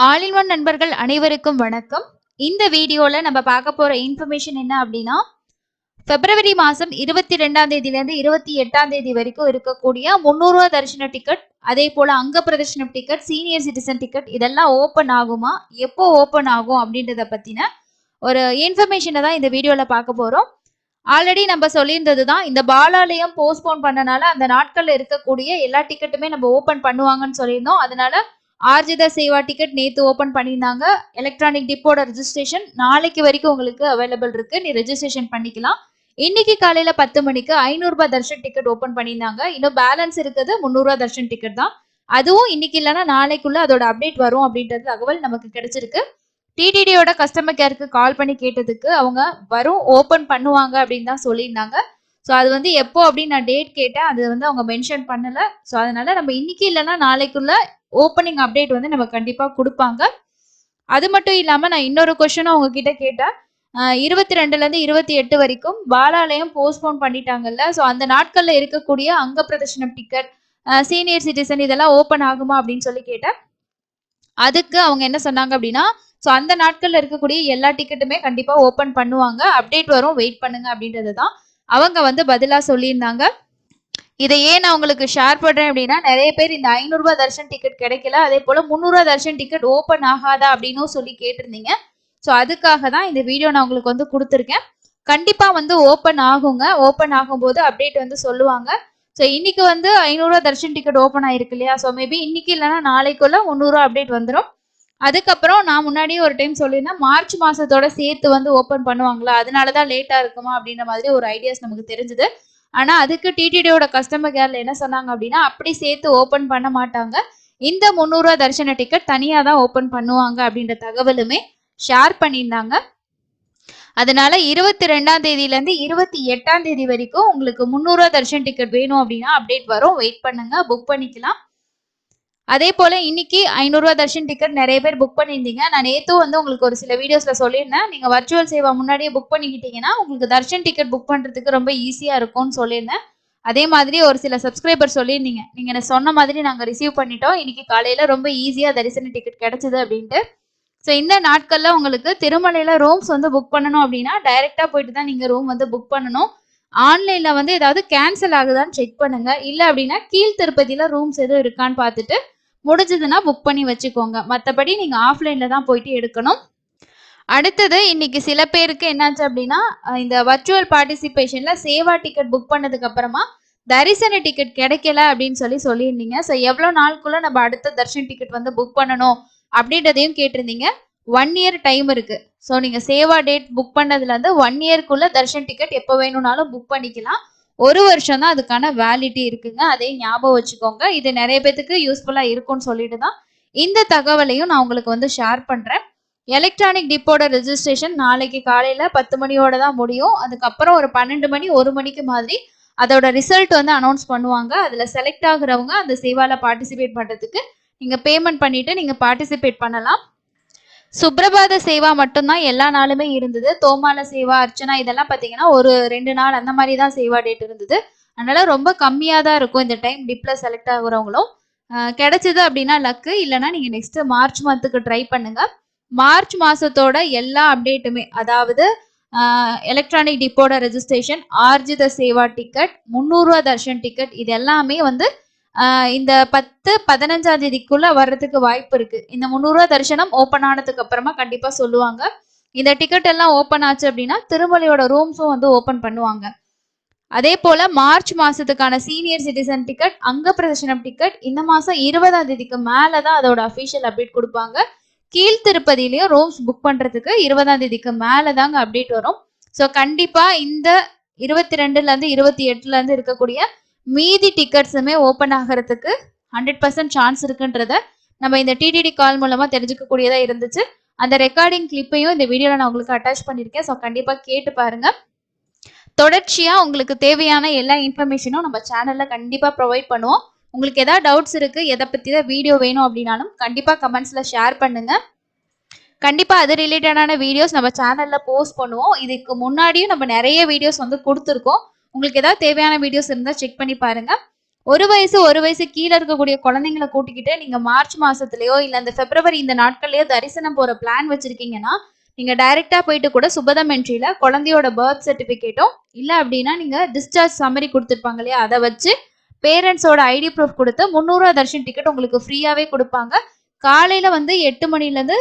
All in one நண்பர்கள் அனைவருக்கும் வணக்கம். இந்த வீடியோல நம்ம பார்க்க போற இன்ஃபர்மேஷன் என்ன அப்படின்னா, பிப்ரவரி மாசம் 22ஆம் தேதியிலிருந்து 28ஆம் தேதி வரைக்கும் இருக்கக்கூடிய ரூ. 300 தரிசன டிக்கெட், அதே போல அங்க பிரதர்ஷனம் டிக்கெட், சீனியர் சிட்டிசன் டிக்கெட் இதெல்லாம் ஓபன் ஆகுமா? எப்போ ஓபன் ஆகும் அப்படின்றத பத்தின ஒரு இன்ஃபர்மேஷனை தான் இந்த வீடியோல பார்க்க போறோம். ஆல்ரெடி நம்ம சொல்லியிருந்தது தான், இந்த பாலாலயம் போஸ்ட்போன் பண்ணனால அந்த நாட்கள்ல இருக்கக்கூடிய எல்லா டிக்கெட்டுமே நம்ம ஓபன் பண்ணுவாங்கன்னு சொல்லியிருந்தோம். அதனால ஆர்ஜித சேவா டிக்கெட் நேத்து ஓபன் பண்ணியிருந்தாங்க. எலக்ட்ரானிக் டிப்போட ரெஜிஸ்ட்ரேஷன் நாளைக்கு வரைக்கும் உங்களுக்கு அவைலபிள் இருக்கு. நீ ரெஜிஸ்ட்ரேஷன் பண்ணிக்கலாம். இன்னைக்கு காலையில 10 மணிக்கு ரூ. 500 தர்ஷன் டிக்கெட் ஓபன் பண்ணியிருந்தாங்க. இன்னும் பேலன்ஸ் இருக்குது ரூ. 300 தர்ஷன் டிக்கெட் தான். அதுவும் இன்னைக்கு இல்லைன்னா நாளைக்குள்ள அதோட அப்டேட் வரும் அப்படின்றது தகவல் நமக்கு கிடைச்சிருக்கு. டிடிடியோட கஸ்டமர் கேருக்கு கால் பண்ணி கேட்டதுக்கு அவங்க வரும், ஓபன் பண்ணுவாங்க அப்படின்னு தான் சொல்லியிருந்தாங்க. ஸோ அது வந்து எப்போ அப்படின்னு நான் டேட் கேட்டேன். அது வந்து அவங்க மென்ஷன் பண்ணல. ஸோ அதனால நம்ம இன்னைக்கு இல்லைன்னா நாளைக்குள்ள ஓப்பனிங் அப்டேட் வந்து நம்ம கண்டிப்பா கொடுப்பாங்க. அது மட்டும் இல்லாம நான் இன்னொரு கொஸ்டினும் உங்ககிட்ட கேட்டேன். 22ல இருந்து 28 வரைக்கும் பாலாலயம் போஸ்ட்போன் பண்ணிட்டாங்கல்ல. ஸோ அந்த நாட்கள்ல இருக்கக்கூடிய அங்க பிரதர்ஷனம் டிக்கெட், சீனியர் சிட்டிசன் இதெல்லாம் ஓப்பன் ஆகுமா அப்படின்னு சொல்லி கேட்டேன். அதுக்கு அவங்க என்ன சொன்னாங்க அப்படின்னா, ஸோ அந்த நாட்கள்ல இருக்கக்கூடிய எல்லா டிக்கெட்டுமே கண்டிப்பா ஓப்பன் பண்ணுவாங்க. அப்டேட் வரும், வெயிட் பண்ணுங்க அப்படின்றது தான் அவங்க வந்து பதிலா சொல்லியிருந்தாங்க. இதை ஏன் நான் உங்களுக்கு ஷேர் பண்றேன் அப்படின்னா, நிறைய பேர் இந்த ரூ. 500 தர்ஷன் டிக்கெட் கிடைக்கல, அதே போல ரூ. 300 தர்ஷன் டிக்கெட் ஓப்பன் ஆகாதா அப்படின்னு சொல்லி கேட்டிருந்தீங்க. ஸோ அதுக்காக தான் இந்த வீடியோ நான் உங்களுக்கு வந்து கொடுத்துருக்கேன். கண்டிப்பா வந்து ஓப்பன் ஆகுங்க. ஓப்பன் ஆகும்போது அப்டேட் வந்து சொல்லுவாங்க. ஸோ இன்னைக்கு வந்து ரூ. 500 தர்ஷன் டிக்கெட் ஓப்பன் ஆயிருக்கு இல்லையா? ஸோ மேபி இன்னைக்கு இல்லைன்னா நாளைக்குள்ள ரூ. 300 அப்டேட் வந்துடும். அதுக்கப்புறம் நான் முன்னாடியே ஒரு டைம் சொல்லியிருந்தேன், மார்ச் மாசத்தோட சேர்த்து வந்து ஓப்பன் பண்ணுவாங்களா, அதனாலதான் லேட்டா இருக்குமா அப்படின்ற மாதிரி ஒரு ஐடியாஸ் நமக்கு தெரிஞ்சது. ஆனா அதுக்கு டிடிடியோட கஸ்டமர் கேர்ல என்ன சொன்னாங்க அப்படின்னா, அப்படி சேர்த்து ஓபன் பண்ண மாட்டாங்க. இந்த ரூ. 300 தர்ஷன டிக்கெட் தனியா தான் ஓபன் பண்ணுவாங்க அப்படின்ற தகவலுமே ஷேர் பண்ணியிருந்தாங்க. அதனால 22ஆம் தேதியில இருந்து 28ஆம் தேதி வரைக்கும் உங்களுக்கு ரூ. 300 தர்ஷன் டிக்கெட் வேணும் அப்படின்னா அப்டேட் வரும். வெயிட் பண்ணுங்க, புக் பண்ணிக்கலாம். அதே போல இன்னைக்கு ரூ. 500 தர்ஷன் டிக்கெட் நிறைய பேர் புக் பண்ணியிருந்தீங்க. நான் நேத்தும் வந்து உங்களுக்கு ஒரு சில வீடியோஸ்ல சொல்லியிருந்தேன். நீங்க வர்ச்சுவல் சேவா முன்னாடியே புக் பண்ணிக்கிட்டீங்கன்னா உங்களுக்கு தர்ஷன் டிக்கெட் புக் பண்றதுக்கு ரொம்ப ஈஸியா இருக்கும்னு சொல்லியிருந்தேன். அதே மாதிரி ஒரு சில சப்ஸ்கிரைபர் சொல்லியிருந்தீங்க, நீங்க என்ன சொன்ன மாதிரி நாங்க ரிசீவ் பண்ணிட்டோம், இன்னைக்கு காலையில ரொம்ப ஈஸியா தரிசன டிக்கெட் கிடைச்சது அப்படின்ட்டு. ஸோ இந்த நாட்கள்ல உங்களுக்கு திருமலையில ரூம்ஸ் வந்து புக் பண்ணணும் அப்படின்னா டைரக்டா போயிட்டு தான் நீங்க ரூம் வந்து புக் பண்ணணும். ஆன்லைன்ல வந்து ஏதாவது கேன்சல் ஆகுதான்னு செக் பண்ணுங்க. இல்ல அப்படின்னா கீழ் திருப்பதியில ரூம்ஸ் எதுவும் இருக்கான்னு பார்த்துட்டு முடிஞ்சதுன்னா புக் பண்ணி வச்சுக்கோங்க. மற்றபடி நீங்க ஆஃப்லைன்ல தான் போயிட்டு எடுக்கணும். அடுத்தது இன்னைக்கு சில பேருக்கு என்னாச்சு அப்படின்னா, இந்த வர்ச்சுவல் பார்ட்டிசிபேஷன்ல சேவா டிக்கெட் புக் பண்ணதுக்கு அப்புறமா தரிசன டிக்கெட் கிடைக்கல அப்படின்னு சொல்லியிருந்தீங்க. ஸோ எவ்வளோ நாளுக்குள்ள நம்ம அடுத்த தர்ஷன் டிக்கெட் வந்து புக் பண்ணணும் அப்படின்றதையும் கேட்டிருந்தீங்க. 1 இயர் டைம் இருக்கு. ஸோ நீங்க சேவா டேட் புக் பண்ணதுல இருந்து 1 இயர்க்குள்ள தர்ஷன் டிக்கெட் எப்போ வேணும்னாலும் புக் பண்ணிக்கலாம். 1 வருஷம் தான் அதுக்கான வேலிட்டி இருக்குங்க. அதையும் ஞாபகம் வச்சுக்கோங்க. இது நிறைய பேத்துக்கு யூஸ்ஃபுல்லா இருக்கும்னு சொல்லிட்டு தான் இந்த தகவலையும் நான் உங்களுக்கு வந்து ஷேர் பண்றேன். எலக்ட்ரானிக் டிப்போட ரெஜிஸ்ட்ரேஷன் நாளைக்கு காலையில 10 மணியோட தான் முடியும். அதுக்கப்புறம் ஒரு 12 மணி 1 மணிக்கு மாதிரி அதோட ரிசல்ட் வந்து அனௌன்ஸ் பண்ணுவாங்க. அதுல செலக்ட் ஆகுறவங்க அந்த சேவால பார்ட்டிசிபேட் பண்றதுக்கு நீங்க பேமெண்ட் பண்ணிட்டு நீங்க பார்ட்டிசிபேட் பண்ணலாம். சுப்ரபாத சேவா மட்டும்தான் எல்லா நாளுமே இருந்தது. தோமால சேவா, அர்ச்சனா இதெல்லாம் பாத்தீங்கன்னா ஒரு 2 நாள் அந்த மாதிரி தான் சேவா டேட் இருந்தது. அதனால ரொம்ப கம்மியா தான் இருக்கும் இந்த டைம் டிப்ல செலக்ட் ஆகுறவங்களும். கிடைச்சது அப்படின்னா லக்கு, இல்லைன்னா நீங்க நெக்ஸ்ட் மார்ச் மந்த்துக்கு ட்ரை பண்ணுங்க. மார்ச் மாசத்தோட எல்லா அப்டேட்டுமே, அதாவது எலக்ட்ரானிக் டிப்போட registration, Arjitha Seva ticket, 300 darshan ticket இது எல்லாமே வந்து இந்த 10-15ஆம் தேதிக்குள்ள வர்றதுக்கு வாய்ப்பு இருக்கு. இந்த 300 தரிசனம் ஓப்பன் ஆனதுக்கு அப்புறமா கண்டிப்பா சொல்லுவாங்க. இந்த டிக்கெட் எல்லாம் ஓப்பன் ஆச்சு அப்படின்னா திருமலையோட ரூம்ஸும் வந்து ஓப்பன் பண்ணுவாங்க. அதே போல மார்ச் மாசத்துக்கான சீனியர் சிட்டிசன் டிக்கெட், அங்க பிரதர்ஷனம் டிக்கெட் இந்த மாசம் 20ஆம் தேதிக்கு மேலதான் அதோட அபிஷியல் அப்டேட் கொடுப்பாங்க. கீழ் திருப்பதியிலையும் ரூம்ஸ் புக் பண்றதுக்கு 20ஆம் தேதிக்கு மேலதாங்க அப்டேட் வரும். ஸோ கண்டிப்பா இந்த 22ல இருந்து 28ல இருந்து இருக்கக்கூடிய மீதி டிக்கெட்ஸுமே ஓப்பன் ஆகிறதுக்கு 100% சான்ஸ் இருக்குன்றத நம்ம இந்த டிடிடி கால் மூலமா தெரிஞ்சுக்க கூடியதா இருந்துச்சு. அந்த ரெக்கார்டிங் கிளிப்பையும் இந்த வீடியோல நான் உங்களுக்கு அட்டாச் பண்ணிருக்கேன். ஸோ கண்டிப்பா கேட்டு பாருங்க. தொடர்ச்சியா உங்களுக்கு தேவையான எல்லா இன்ஃபர்மேஷனும் நம்ம சேனல்ல கண்டிப்பா ப்ரொவைட் பண்ணுவோம். உங்களுக்கு ஏதாவது டவுட்ஸ் இருக்கு, எதை பத்தி தான் வீடியோ வேணும் அப்படின்னாலும் கண்டிப்பா கமெண்ட்ஸ்ல ஷேர் பண்ணுங்க. கண்டிப்பா அது ரிலேட்டடான வீடியோஸ் நம்ம சேனல்ல போஸ்ட் பண்ணுவோம். இதுக்கு முன்னாடியும் நம்ம நிறைய வீடியோஸ் வந்து கொடுத்துருக்கோம். உங்களுக்கு ஏதாவது தேவையான வீடியோஸ் இருந்தால் செக் பண்ணி பாருங்க. ஒரு வயசு கீழே இருக்கக்கூடிய குழந்தைங்களை கூட்டிக்கிட்டு நீங்க மார்ச் மாசத்துலயோ இல்ல அந்த பிப்ரவரி இந்த நாட்கள்லயோ தரிசனம் போற பிளான் வச்சிருக்கீங்கன்னா நீங்க டைரக்டா போயிட்டு கூட சுபதம் என்ட்ரியில குழந்தையோட பர்த் சர்டிபிகேட்டும் இல்ல அப்படின்னா நீங்க டிஸ்சார்ஜ் சம்மரி கொடுத்துருப்பாங்க இல்லையா அதை வச்சு பேரண்ட்ஸோட ஐடி ப்ரூஃப் கொடுத்து 300 தர்ஷன் டிக்கெட் உங்களுக்கு ஃப்ரீயாவே கொடுப்பாங்க. காலையில வந்து 8 மணில இருந்து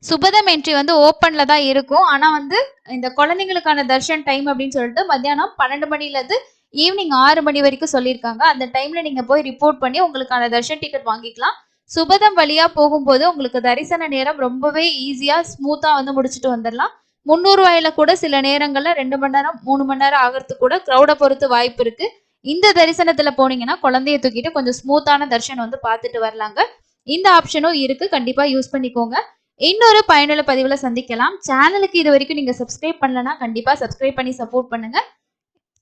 சுபதம் என்ட்ரி வந்து ஓப்பன்ல தான் இருக்கும். ஆனா வந்து இந்த குழந்தைங்களுக்கான தர்ஷன் டைம் அப்படின்னு சொல்லிட்டு மத்தியானம் 12 மணில இருந்து ஈவினிங் 6 மணி வரைக்கும் சொல்லியிருக்காங்க. அந்த டைம்ல நீங்க போய் ரிப்போர்ட் பண்ணி உங்களுக்கான தர்ஷன் டிக்கெட் வாங்கிக்கலாம். சுபதம் வழியா போகும்போது உங்களுக்கு தரிசன நேரம் ரொம்பவே ஈஸியா ஸ்மூத்தா வந்து முடிச்சுட்டு வந்துடலாம். 300 ரூபாயில கூட சில நேரங்கள்ல 2 மணி நேரம் 3 மணி நேரம் ஆகிறதுக்கு கூட கிரௌட பொறுத்து வாய்ப்பு இருக்கு. இந்த தரிசனத்துல போனீங்கன்னா குழந்தைய தூக்கிட்டு கொஞ்சம் ஸ்மூத்தான தர்ஷன் வந்து பார்த்துட்டு வரலாங்க. இந்த ஆப்ஷனும் இருக்கு, கண்டிப்பா யூஸ் பண்ணிக்கோங்க. இன்னொரு பயனுள்ள பதிவுல சந்திக்கலாம். சேனலுக்கு இது வரைக்கும் நீங்க சப்ஸ்கிரைப் பண்ணலனா கண்டிப்பா சப்ஸ்கிரைப் பண்ணி சப்போர்ட் பண்ணுங்க.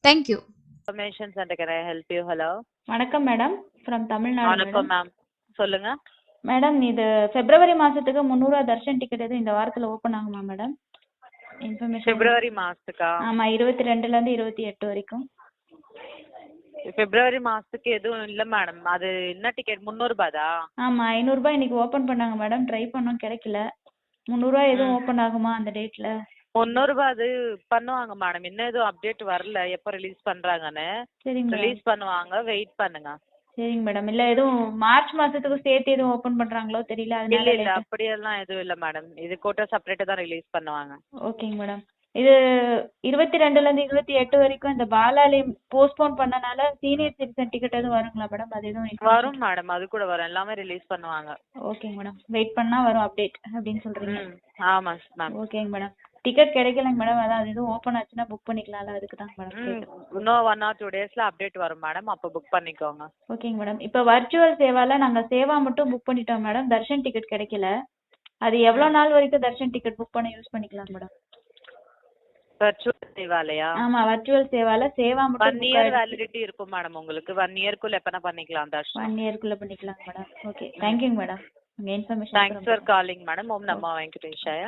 Thank you. Information centre, can I help you? Hello. வணக்கம் மேடம், ஃப்ரம் தமிழ்நாடு. வணக்கம் மேம், சொல்லுங்க மேடம். இது பிப்ரவரி மாசத்துக்கு 300 தர்ஷன் டிக்கெட் எதுவும் இந்த வாரத்துல ஓபன் ஆகுமா மேடம்? இன்ஃபர்மேஷன். பிப்ரவரி மாசத்துக்கா? ஆமா, 22ல இருந்து 28 வரைக்கும். பிப்ரவரி மாசத்துக்கு எதுவும் இல்ல மேடம். அது என்ன டிக்கெட்? 300 ரூபாதா? ஆமா, 500 ரூபாய் இன்னைக்கு ஓபன் பண்ணாங்க மேடம். ட்ரை பண்ணோம், கிடைக்கல. 300 ரூபாய் எதுவும் ஓபன் ஆகுமா அந்த டேட்ல? 300 ரூபாய் அது பண்ணுவாங்க மேடம். இன்னும் எதுவும் அப்டேட் வரல எப்போ ரிலீஸ் பண்றாங்கன்னு. சரிங்க ரிலீஸ் பண்ணுவாங்க, வெயிட் பண்ணுங்க. சரிங்க மேடம். இல்ல எதுவும் மார்ச் மாசத்துக்கு சேர்த்து எதுவும் ஓபன் பண்றாங்களோ தெரியல, இல்ல அதனால. இல்ல அப்படியெல்லாம் எதுவும் இல்ல மேடம். இது கோட்டா செப்பரேட்டா தான் ரிலீஸ் பண்ணுவாங்க. ஓகேங்க மேடம். இது 22ல இருந்து 28 வரைக்கும் இந்த பாலாலி போஸ்ட்போன் பண்ணனால சீனியர் சிட்டிசன் டிக்கெட் எதுவும் வருங்களா மேடம்? அது எதுவும் வரும் மேடம், அது கூட வரும். எல்லாமே ரிலீஸ் பண்ணுவாங்க. ஓகேங்க மேடம். வெயிட் பண்ணா வரும் அப்டேட் அப்படின்னு சொல்றீங்க. ஆமா மேம். ஓகேங்க மேடம். Ticket கிடைக்கலங்க madam. அதான் அது எதுவும் ஓப்பன் ஆச்சுன்னா புக் பண்ணிக்கலாம்ல, அதுக்கு தான் மேடம். இன்னும் 1 or 2 டேஸ்ல அப்டேட் வரும் மேடம், அப்போ புக் பண்ணிக்கோங்க. ஓகேங்க மேடம். இப்போ வர்ச்சுவல் சேவால நாங்க சேவா மட்டும் புக் பண்ணிட்டோம் மேடம். தர்ஷன் டிக்கெட் கிடைக்கல. அது எவ்வளவு நாள் வரைக்கும் தர்ஷன் டிக்கெட் புக் பண்ணி யூஸ் பண்ணிக்கலாம் மேடம்? வர்ச்சுவல் சேவாலயா? ஆமா, வர்ச்சுவல் சேவால சேவா மட்டும் 1 year வேலிடிட்டி இருக்கும் மேடம் உங்களுக்கு. 1 yearக்குள்ள எப்பனா பண்ணிக்கலாம் தர்ஷன். 1 yearக்குள்ள பண்ணிக்கலாம் மேடம். Okay, thank you madam. உங்க information. Thanks for calling madam. ஓம் நமோ வெங்கடேஷாய.